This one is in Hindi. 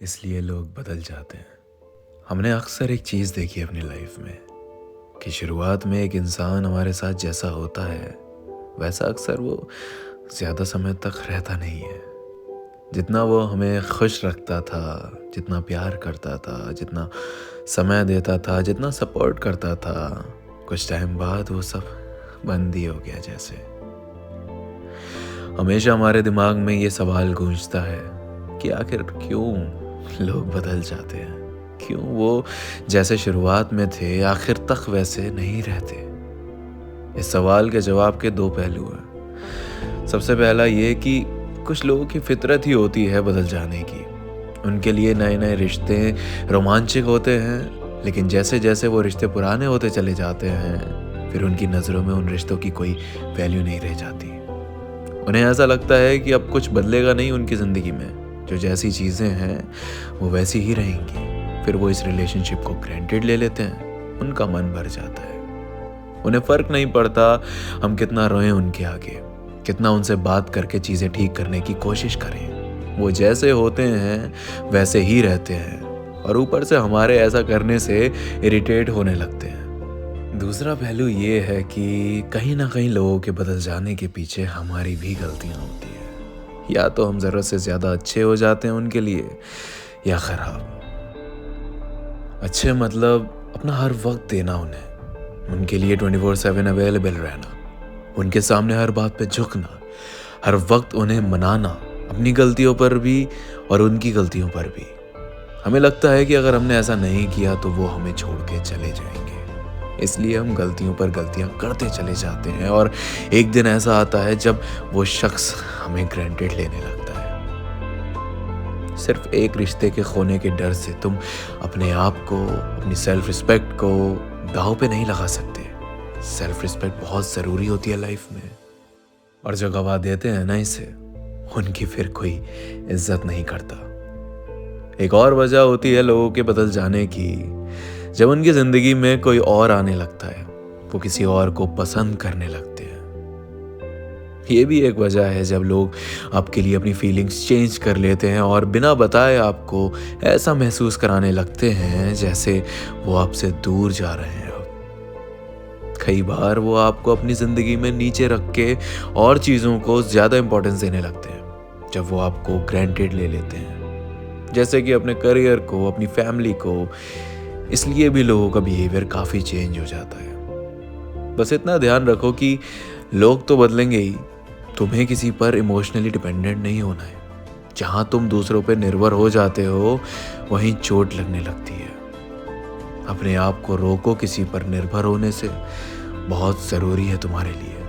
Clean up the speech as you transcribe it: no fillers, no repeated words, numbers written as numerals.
इसलिए लोग बदल जाते हैं। हमने अक्सर एक चीज़ देखी है अपनी लाइफ में कि शुरुआत में एक इंसान हमारे साथ जैसा होता है वैसा अक्सर वो ज़्यादा समय तक रहता नहीं है। जितना वो हमें खुश रखता था, जितना प्यार करता था, जितना समय देता था, जितना सपोर्ट करता था, कुछ टाइम बाद वो सब बंद ही हो गया। जैसे हमेशा हमारे दिमाग में ये सवाल गूंजता है कि आखिर क्यों लोग बदल जाते हैं, क्यों वो जैसे शुरुआत में थे आखिर तक वैसे नहीं रहते। इस सवाल के जवाब के दो पहलू हैं। सबसे पहला ये कि कुछ लोगों की फितरत ही होती है बदल जाने की। उनके लिए नए नए रिश्ते रोमांचक होते हैं, लेकिन जैसे जैसे वो रिश्ते पुराने होते चले जाते हैं फिर उनकी नज़रों में उन रिश्तों की कोई वैल्यू नहीं रह जाती। उन्हें ऐसा लगता है कि अब कुछ बदलेगा नहीं उनकी ज़िंदगी में, जो जैसी चीज़ें हैं वो वैसी ही रहेंगी। फिर वो इस रिलेशनशिप को ग्रांटेड ले लेते हैं, उनका मन भर जाता है। उन्हें फ़र्क नहीं पड़ता हम कितना रोएं उनके आगे, कितना उनसे बात करके चीज़ें ठीक करने की कोशिश करें। वो जैसे होते हैं वैसे ही रहते हैं और ऊपर से हमारे ऐसा करने से इरिटेट होने लगते हैं। दूसरा पहलू ये है कि कहीं ना कहीं लोगों के बदल जाने के पीछे हमारी भी गलतियाँ होती है। या तो हम ज़रूरत से ज़्यादा अच्छे हो जाते हैं उनके लिए, या ख़राब। अच्छे मतलब अपना हर वक्त देना उन्हें, उनके लिए 24/7 अवेलेबल रहना, उनके सामने हर बात पे झुकना, हर वक्त उन्हें मनाना, अपनी गलतियों पर भी और उनकी गलतियों पर भी। हमें लगता है कि अगर हमने ऐसा नहीं किया तो वो हमें छोड़ के चले जाएंगे, इसलिए हम गलतियों पर गलतियां करते चले जाते हैं और एक दिन ऐसा आता है जब वो शख्स हमें ग्रांटेड लेने लगता है। सिर्फ एक रिश्ते के खोने के डर से तुम अपने आप को, अपनी सेल्फ रिस्पेक्ट को दांव पे नहीं लगा सकते। सेल्फ रिस्पेक्ट बहुत ज़रूरी होती है लाइफ में, और जो गवा देते हैं ना इसे, उनकी फिर कोई इज्जत नहीं करता। एक और वजह होती है लोगों के बदल जाने की, जब उनकी ज़िंदगी में कोई और आने लगता है, वो किसी और को पसंद करने लगते हैं। ये भी एक वजह है जब लोग आपके लिए अपनी फीलिंग्स चेंज कर लेते हैं और बिना बताए आपको ऐसा महसूस कराने लगते हैं जैसे वो आपसे दूर जा रहे हैं। कई बार वो आपको अपनी ज़िंदगी में नीचे रख के और चीज़ों को ज़्यादा इंपॉर्टेंस देने लगते हैं जब वो आपको ग्रांटेड ले लेते हैं, जैसे कि अपने करियर को, अपनी फैमिली को। इसलिए भी लोगों का बिहेवियर काफ़ी चेंज हो जाता है। बस इतना ध्यान रखो कि लोग तो बदलेंगे ही, तुम्हें किसी पर इमोशनली डिपेंडेंट नहीं होना है। जहाँ तुम दूसरों पर निर्भर हो जाते हो वहीं चोट लगने लगती है। अपने आप को रोको किसी पर निर्भर होने से, बहुत ज़रूरी है तुम्हारे लिए।